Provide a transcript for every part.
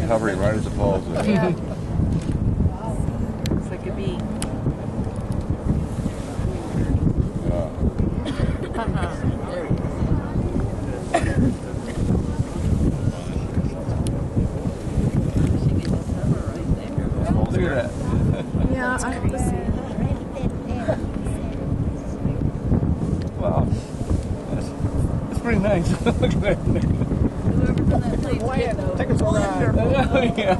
Hovering right as it falls. Yeah. It's like a bee. Look at that. Yeah, that's crazy. Wow. That's pretty nice. Look at that. Take us around. Yeah.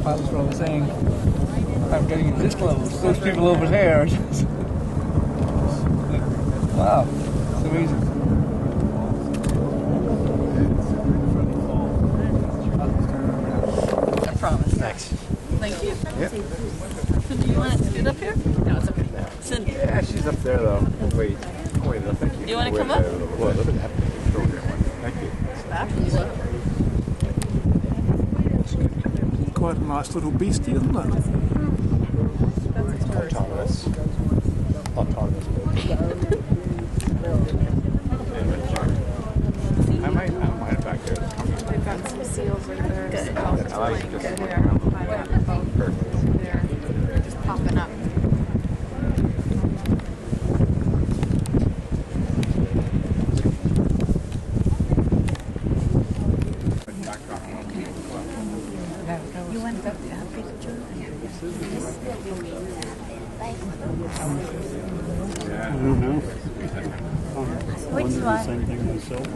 I was probably saying, I'm getting this close. Those people over there. Wow. It's amazing. I promise. Thanks. Thank you. Yep. Do you want to sit up here? No, it's okay. Cindy. Yeah, she's up there though. Wait, no, thank you. You want to come up? Well, look at that program. Thank you. Quite a nice little beastie, isn't it? Autonomous. Autonomous. I might back there. They've got some seals right there. Good. I like just looking around. Perfect. They're just popping up. You want to have a picture? Which one? The same thing myself.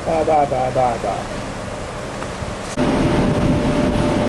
Bye, bye, bye, bye, bye.